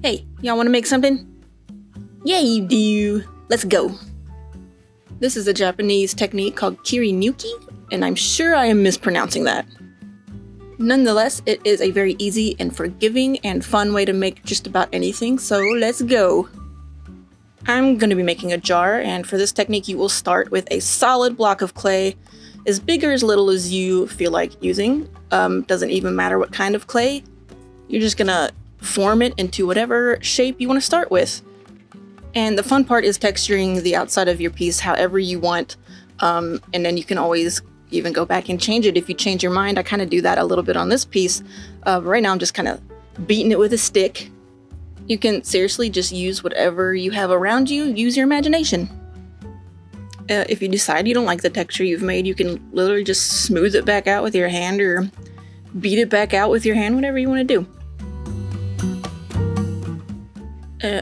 Hey, y'all want to make something? Yeah, you do. Let's go. This is a Japanese technique called Kirinuki, and I'm sure I am mispronouncing that. Nonetheless, it is a very easy and forgiving and fun way to make just about anything, so let's go. I'm going to be making a jar, and for this technique you will start with a solid block of clay, as big or as little as you feel like using. Doesn't even matter what kind of clay. You're just going to form it into whatever shape you want to start with. And the fun part is texturing the outside of your piece however you want, and then you can always even go back and change it if you change your mind. I kind of do that a little bit on this piece. Right now I'm just kind of beating it with a stick. You can seriously just use whatever you have around you. Use your imagination. If you decide you don't like the texture you've made, you can literally just smooth it back out with your hand or beat it back out with your hand, whatever you want to do.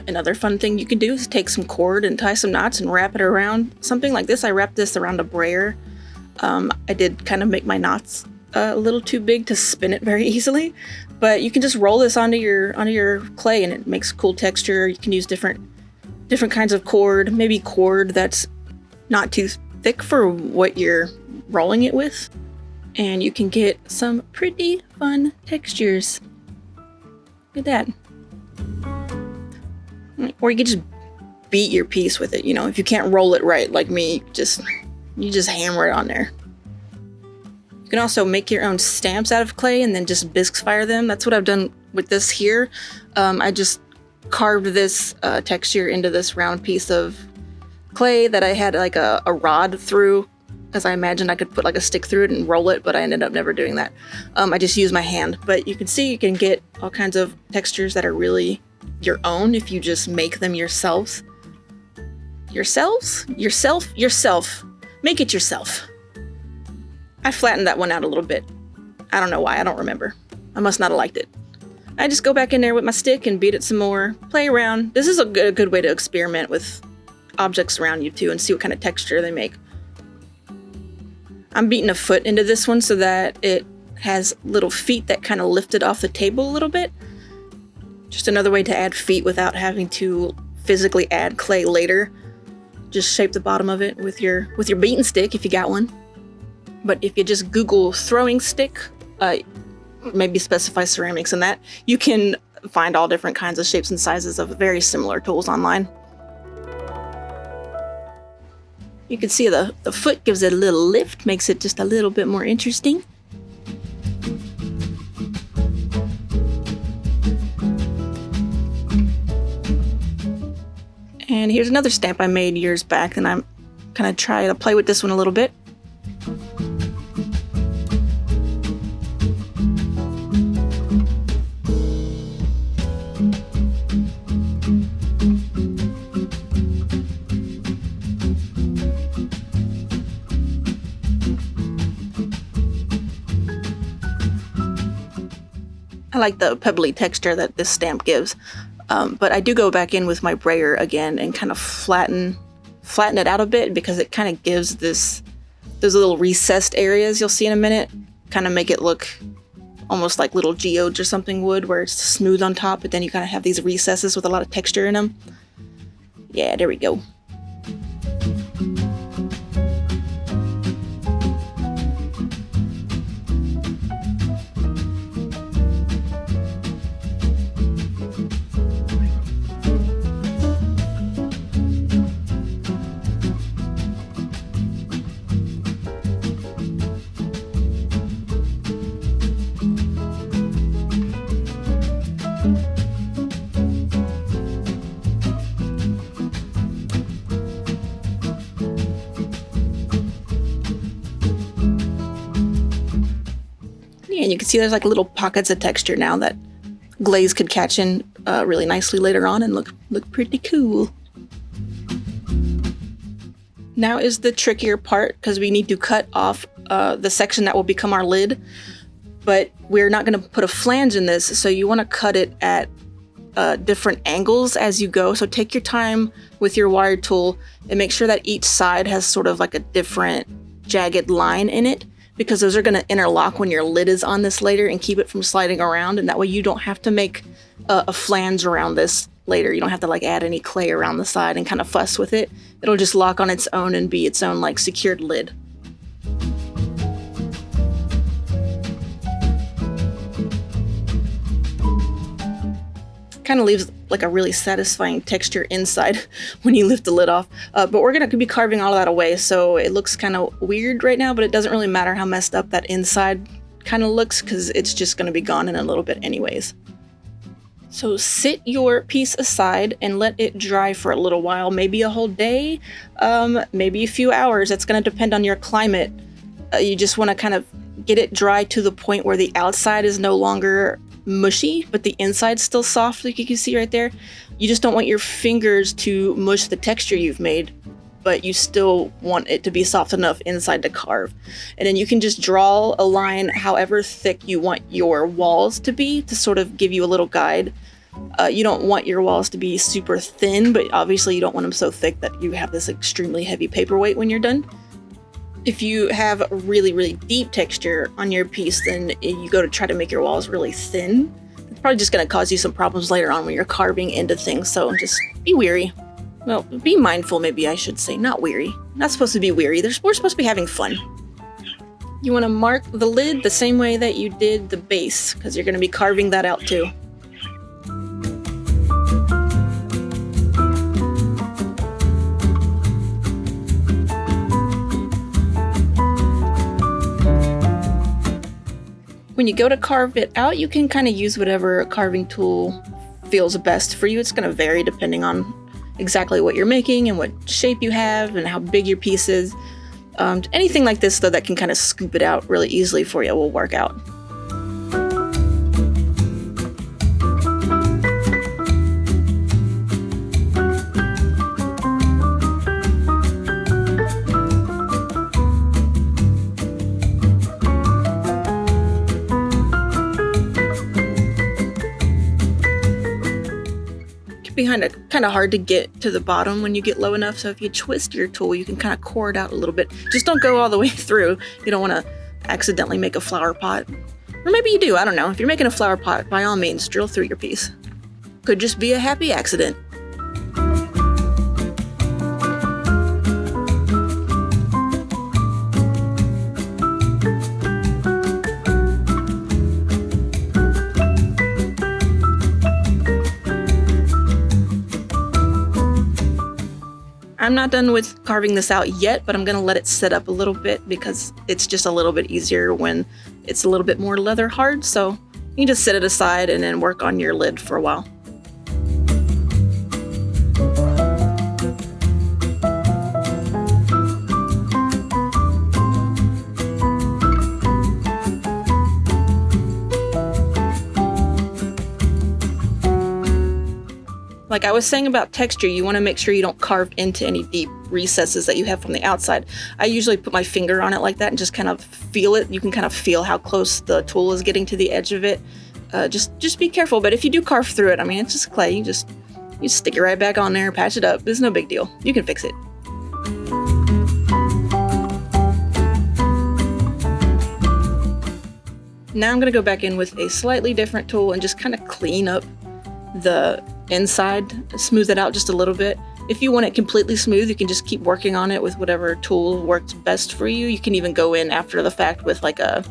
Another fun thing you can do is take some cord and tie some knots and wrap it around something like this. I wrapped this around a brayer. I did kind of make my knots a little too big to spin it very easily, but you can just roll this onto your clay and it makes cool texture. You can use different kinds of cord, maybe cord that's not too thick for what you're rolling it with, and you can get some pretty fun textures. Look at that. Or you can just beat your piece with it, you know. If you can't roll it right like me, you just hammer it on there. You can also make your own stamps out of clay and then just bisque fire them. That's what I've done with this here. I just carved this texture into this round piece of clay that I had like a rod through, because I imagined I could put like a stick through it and roll it, but I ended up never doing that. I just used my hand. But you can see you can get all kinds of textures that are really your own if you just make them yourselves. Yourself. Make it yourself. I flattened that one out a little bit. I don't know why, I don't remember. I must not have liked it. I just go back in there with my stick and beat it some more, play around. This is a good way to experiment with objects around you too and see what kind of texture they make. I'm beating a foot into this one so that it has little feet that kind of lift it off the table a little bit. Just another way to add feet without having to physically add clay later. Just shape the bottom of it with your beaten stick if you got one. But if you just Google throwing stick, maybe specify ceramics in that, you can find all different kinds of shapes and sizes of very similar tools online. You can see the foot gives it a little lift, makes it just a little bit more interesting. And here's another stamp I made years back, and I'm gonna try to play with this one a little bit. I like the pebbly texture that this stamp gives. But I do go back in with my brayer again and kind of flatten it out a bit, because it kind of gives those little recessed areas you'll see in a minute, kind of make it look almost like little geodes or something would, where it's smooth on top, but then you kind of have these recesses with a lot of texture in them. Yeah, there we go. And you can see there's like little pockets of texture now that glaze could catch in really nicely later on and look pretty cool. Now is the trickier part, because we need to cut off the section that will become our lid, but we're not going to put a flange in this, so you want to cut it at different angles as you go. So take your time with your wire tool and make sure that each side has sort of like a different jagged line in it, because those are going to interlock when your lid is on this later and keep it from sliding around, and that way you don't have to make a flange around this later. You don't have to like add any clay around the side and kind of fuss with it. It'll just lock on its own and be its own like secured lid. Kind of leaves like a really satisfying texture inside when you lift the lid off. But we're gonna be carving all of that away, so it looks kind of weird right now, but it doesn't really matter how messed up that inside kind of looks because it's just gonna be gone in a little bit anyways. So sit your piece aside and let it dry for a little while, maybe a whole day, maybe a few hours. That's gonna depend on your climate. You just wanna kind of get it dry to the point where the outside is no longer mushy, but the inside's still soft, like you can see right there. You just don't want your fingers to mush the texture you've made, but you still want it to be soft enough inside to carve. And then you can just draw a line however thick you want your walls to be to sort of give you a little guide. You don't want your walls to be super thin, but obviously you don't want them so thick that you have this extremely heavy paperweight when you're done. If you have a really, really deep texture on your piece, then you go to try to make your walls really thin. It's probably just going to cause you some problems later on when you're carving into things, so just be wary. Well, be mindful, maybe I should say, not weary. Not supposed to be weary, we're supposed to be having fun. You want to mark the lid the same way that you did the base, because you're going to be carving that out too. When you go to carve it out, you can kind of use whatever carving tool feels best for you. It's going to vary depending on exactly what you're making and what shape you have and how big your piece is. Anything like this, though, that can kind of scoop it out really easily for you will work out. Kind of hard to get to the bottom when you get low enough, so if you twist your tool you can kind of core it out a little bit. Just don't go all the way through. You don't want to accidentally make a flower pot, or maybe you do, I don't know. If you're making a flower pot, by all means drill through your piece. Could just be a happy accident. I'm not done with carving this out yet, but I'm going to let it set up a little bit because it's just a little bit easier when it's a little bit more leather hard. So you can just set it aside and then work on your lid for a while. Like I was saying about texture, you want to make sure you don't carve into any deep recesses that you have from the outside. I usually put my finger on it like that and just kind of feel it. You can kind of feel how close the tool is getting to the edge of it. Just be careful. But if you do carve through it, I mean, it's just clay. You stick it right back on there, patch it up. It's no big deal. You can fix it. Now I'm going to go back in with a slightly different tool and just kind of clean up the inside, smooth it out just a little bit. If you want it completely smooth, you can just keep working on it with whatever tool works best for you. You can even go in after the fact with like a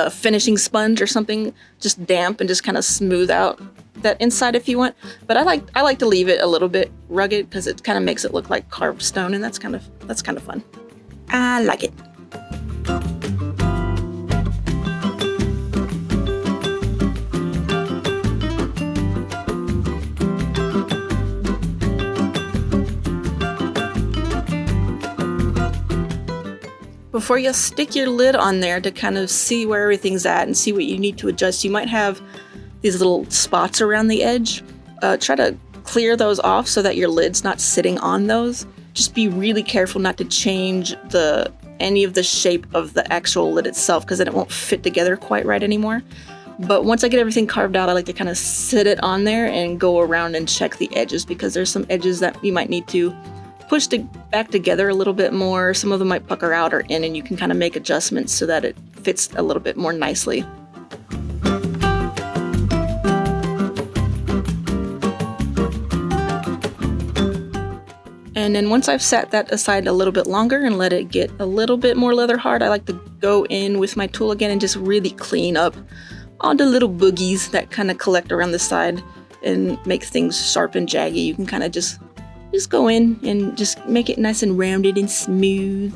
finishing sponge or something, just damp, and just kind of smooth out that inside if you want. But I like to leave it a little bit rugged because it kind of makes it look like carved stone, and that's kind of fun. I like it. Before you stick your lid on there to kind of see where everything's at and see what you need to adjust, you might have these little spots around the edge. Try to clear those off so that your lid's not sitting on those. Just be really careful not to change any of the shape of the actual lid itself, because then it won't fit together quite right anymore. But once I get everything carved out, I like to kind of sit it on there and go around and check the edges, because there's some edges that you might need to push back together a little bit more. Some of them might pucker out or in, and you can kind of make adjustments so that it fits a little bit more nicely. And then once I've sat that aside a little bit longer and let it get a little bit more leather hard, I like to go in with my tool again and just really clean up all the little boogies that kind of collect around the side and make things sharp and jaggy. You can kind of just go in and just make it nice and rounded and smooth.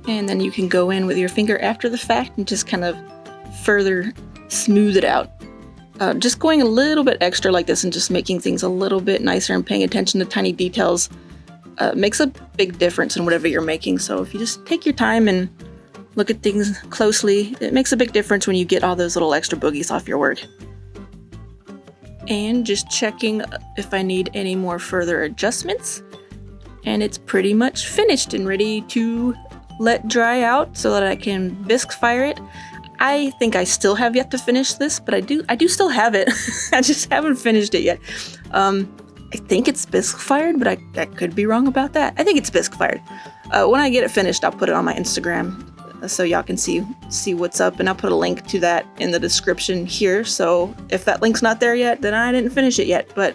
And then you can go in with your finger after the fact and just kind of further smooth it out. Just going a little bit extra like this and just making things a little bit nicer and paying attention to tiny details makes a big difference in whatever you're making. So if you just take your time and look at things closely, it makes a big difference when you get all those little extra boogies off your work. And just checking if I need any more further adjustments. And it's pretty much finished and ready to let dry out so that I can bisque fire it. I think I still have yet to finish this, but I do still have it. I just haven't finished it yet. I think it's bisque fired, but I could be wrong about that. I think it's bisque fired. When I get it finished, I'll put it on my Instagram so y'all can see what's up, and I'll put a link to that in the description here. So if that link's not there yet, then I didn't finish it yet. But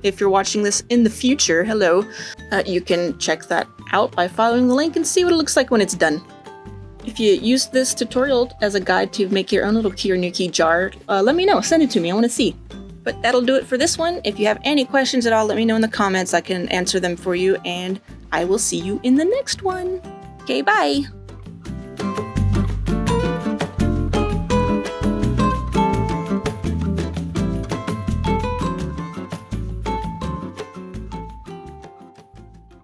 if you're watching this in the future, hello, you can check that out by following the link and see what it looks like when it's done. If you use this tutorial as a guide to make your own little Kirinuki jar, let me know. Send it to me. I want to see. But that'll do it for this one. If you have any questions at all, let me know in the comments. I can answer them for you, and I will see you in the next one. Okay, bye!